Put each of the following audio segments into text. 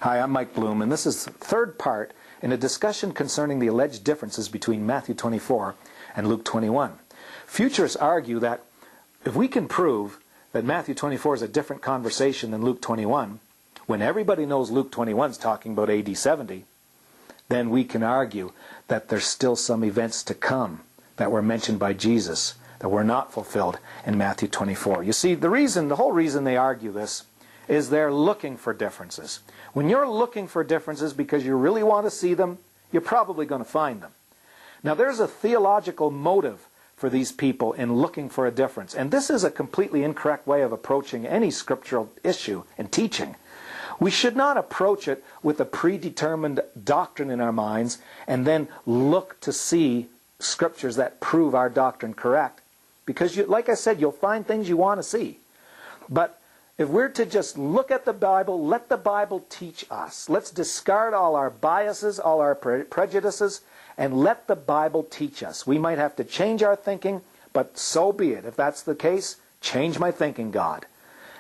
Hi, I'm Mike Blume, and this is the third part in a discussion concerning the alleged differences between Matthew 24 and Luke 21. Futurists argue that if we can prove that Matthew 24 is a different conversation than Luke 21, when everybody knows Luke 21 is talking about AD 70, then we can argue that there's still some events to come that were mentioned by Jesus that were not fulfilled in Matthew 24. You see, the whole reason they argue this is they're looking for differences. When you're looking for differences because you really want to see them, you're probably going to find them. Now, there's a theological motive for these people in looking for a difference. And this is a completely incorrect way of approaching any scriptural issue and teaching. We should not approach it with a predetermined doctrine in our minds and then look to see scriptures that prove our doctrine correct. Because, like I said, you'll find things you want to see. But if we're to just look at the Bible, let the Bible teach us. Let's discard all our biases, all our prejudices, and let the Bible teach us. We might have to change our thinking, but so be it. If that's the case, change my thinking, God.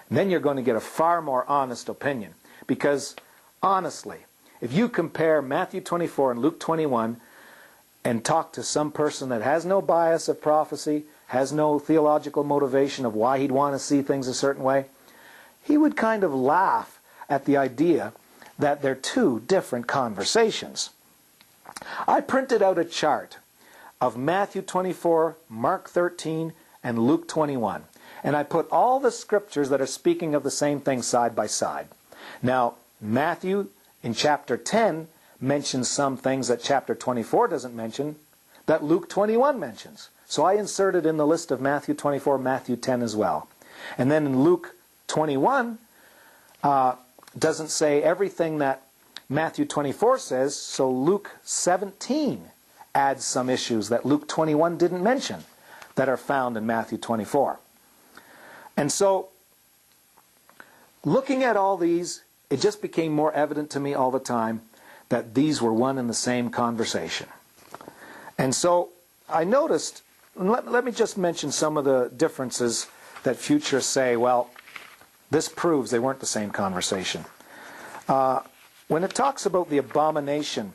And then you're going to get a far more honest opinion. Because, honestly, if you compare Matthew 24 and Luke 21 and talk to some person that has no bias of prophecy, has no theological motivation of why he'd want to see things a certain way, he would kind of laugh at the idea that they're two different conversations. I printed out a chart of Matthew 24, Mark 13, and Luke 21. And I put all the scriptures that are speaking of the same thing side by side. Now, Matthew in chapter 10 mentions some things that chapter 24 doesn't mention, that Luke 21 mentions. So I inserted in the list of Matthew 24, Matthew 10 as well. And then in Luke 21 doesn't say everything that Matthew 24 says, so Luke 17 adds some issues that Luke 21 didn't mention that are found in Matthew 24. And so, looking at all these, it just became more evident to me all the time that these were one and the same conversation. And so, I noticed, let me just mention some of the differences that futurists say, well, this proves they weren't the same conversation. When it talks about the abomination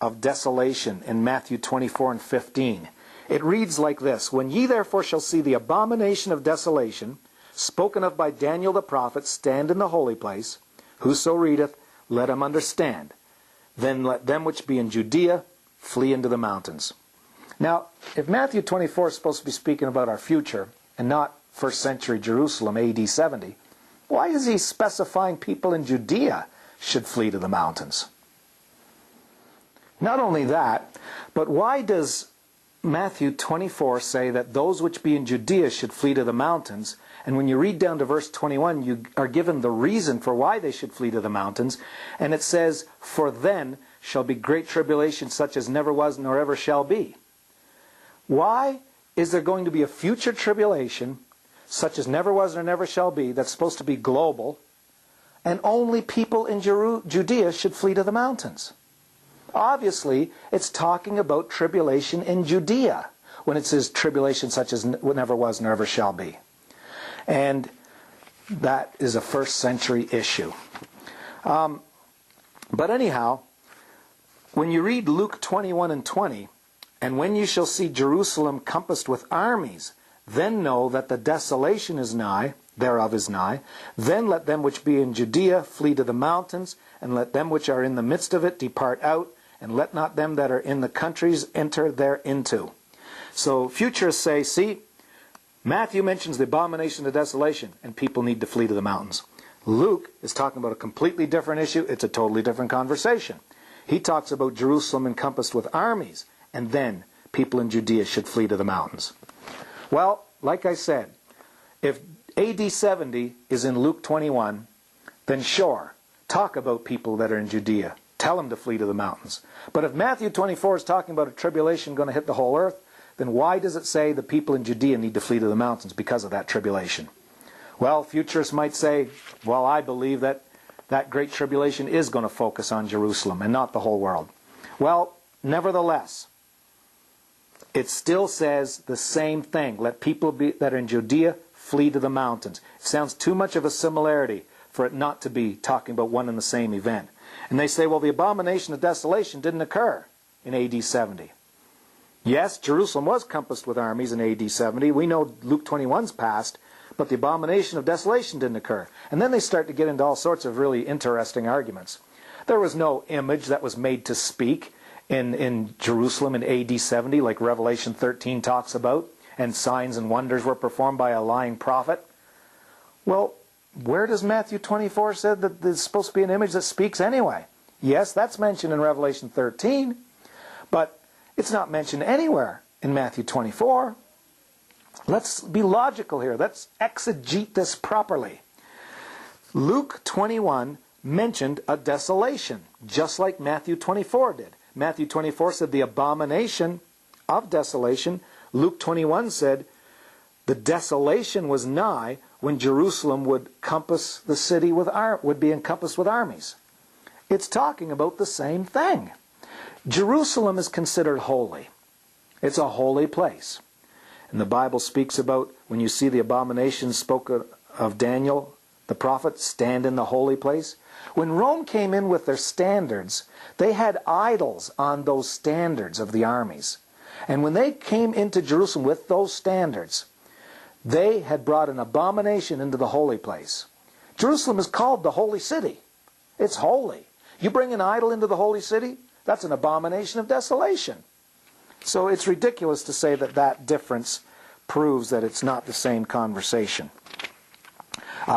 of desolation in Matthew 24 and 15, it reads like this: When ye therefore shall see the abomination of desolation, spoken of by Daniel the prophet, stand in the holy place, whoso readeth, let him understand. Then let them which be in Judea flee into the mountains. Now, if Matthew 24 is supposed to be speaking about our future, and not first century Jerusalem, AD 70, why is he specifying people in Judea should flee to the mountains? Not only that, but why does Matthew 24 say that those which be in Judea should flee to the mountains? And when you read down to verse 21, you are given the reason for why they should flee to the mountains. And it says, For then shall be great tribulation such as never was nor ever shall be. Why is there going to be a future tribulation such as never was nor never shall be, that's supposed to be global, and only people in Judea should flee to the mountains? Obviously, it's talking about tribulation in Judea when it says tribulation such as never was nor ever shall be. And that is a first century issue. But anyhow, when you read Luke 21 and 20, and when you shall see Jerusalem compassed with armies, then know that the desolation is nigh, thereof is nigh. Then let them which be in Judea flee to the mountains, and let them which are in the midst of it depart out, and let not them that are in the countries enter thereinto. So futurists say, see, Matthew mentions the abomination of desolation, and people need to flee to the mountains. Luke is talking about a completely different issue. It's a totally different conversation. He talks about Jerusalem encompassed with armies, and then people in Judea should flee to the mountains. Well, like I said, if AD 70 is in Luke 21, then sure, talk about people that are in Judea. Tell them to flee to the mountains. But if Matthew 24 is talking about a tribulation going to hit the whole earth, then why does it say the people in Judea need to flee to the mountains because of that tribulation? Well, futurists might say, well, I believe that that great tribulation is going to focus on Jerusalem and not the whole world. Well, nevertheless, it still says the same thing. Let people that are in Judea flee to the mountains. It sounds too much of a similarity for it not to be talking about one and the same event. And they say, well, the abomination of desolation didn't occur in AD 70. Yes, Jerusalem was compassed with armies in AD 70. We know Luke 21's past, but the abomination of desolation didn't occur. And then they start to get into all sorts of really interesting arguments. There was no image that was made to speak in Jerusalem in AD 70, like Revelation 13 talks about, and signs and wonders were performed by a lying prophet. Well, where does Matthew 24 say that there's supposed to be an image that speaks anyway? Yes, that's mentioned in Revelation 13, but it's not mentioned anywhere in Matthew 24. Let's be logical here. Let's exegete this properly. Luke 21 mentioned a desolation, just like Matthew 24 did. Matthew 24 said the abomination of desolation. Luke 21 said the desolation was nigh when Jerusalem would compass the city would be encompassed with armies. It's talking about the same thing. Jerusalem is considered holy. It's a holy place. And the Bible speaks about, when you see the abomination spoke of Daniel, the prophet, stand in the holy place. When Rome came in with their standards, they had idols on those standards of the armies. And when they came into Jerusalem with those standards, they had brought an abomination into the holy place. Jerusalem is called the holy city. It's holy. You bring an idol into the holy city, that's an abomination of desolation. So it's ridiculous to say that that difference proves that it's not the same conversation.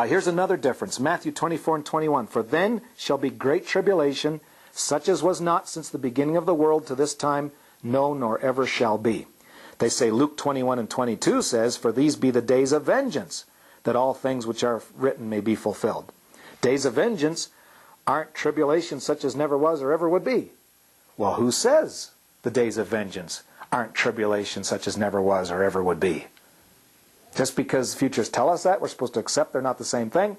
Here's another difference. Matthew 24 and 21. For then shall be great tribulation, such as was not since the beginning of the world to this time, no, nor ever shall be. They say Luke 21 and 22 says, for these be the days of vengeance, that all things which are written may be fulfilled. Days of vengeance aren't tribulation such as never was or ever would be. Well, who says the days of vengeance aren't tribulation such as never was or ever would be? Just because futurists tell us that, we're supposed to accept they're not the same thing?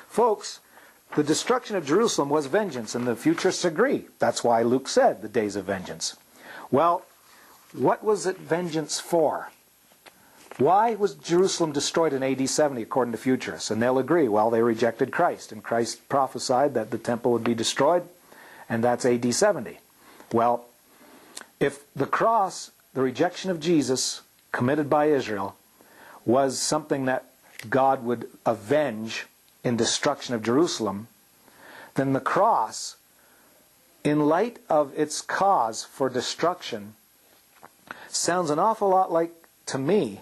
Folks, the destruction of Jerusalem was vengeance, and the futurists agree. That's why Luke said the days of vengeance. Well, what was it vengeance for? Why was Jerusalem destroyed in AD 70 according to futurists? And they'll agree, well, they rejected Christ, and Christ prophesied that the temple would be destroyed, and that's AD 70. Well, if the cross, the rejection of Jesus committed by Israel, was something that God would avenge in destruction of Jerusalem, then the cross, in light of its cause for destruction, sounds an awful lot like, to me,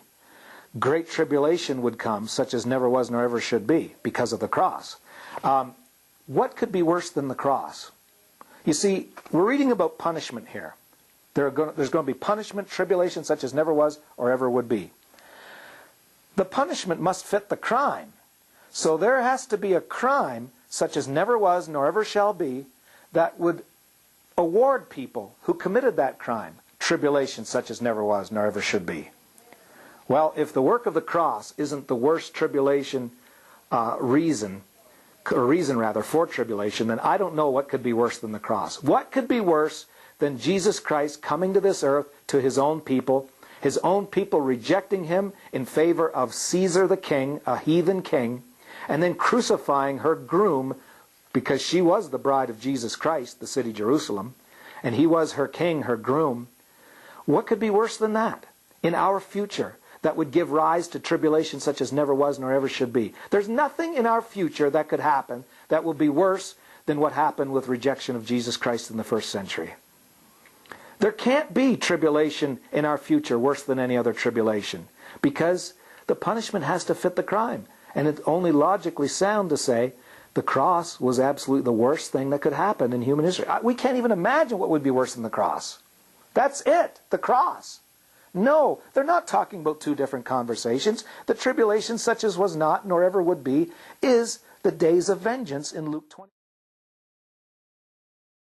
great tribulation would come, such as never was nor ever should be, because of the cross. What could be worse than the cross? You see, we're reading about punishment here. There's going to be punishment, tribulation, such as never was or ever would be. The punishment must fit the crime. So there has to be a crime, such as never was nor ever shall be, that would award people who committed that crime tribulation such as never was nor ever should be. Well, if the work of the cross isn't the worst tribulation reason for tribulation, then I don't know what could be worse than the cross. What could be worse than Jesus Christ coming to this earth to his own people rejecting him in favor of Caesar the king, a heathen king, and then crucifying her groom, because she was the bride of Jesus Christ, the city Jerusalem, and he was her king, her groom. What could be worse than that in our future that would give rise to tribulation such as never was nor ever should be? There's nothing in our future that could happen that will be worse than what happened with rejection of Jesus Christ in the first century. There can't be tribulation in our future worse than any other tribulation, because the punishment has to fit the crime. And it's only logically sound to say the cross was absolutely the worst thing that could happen in human history. We can't even imagine what would be worse than the cross. That's it, the cross. No, they're not talking about two different conversations. The tribulation such as was not nor ever would be is the days of vengeance in Luke 20.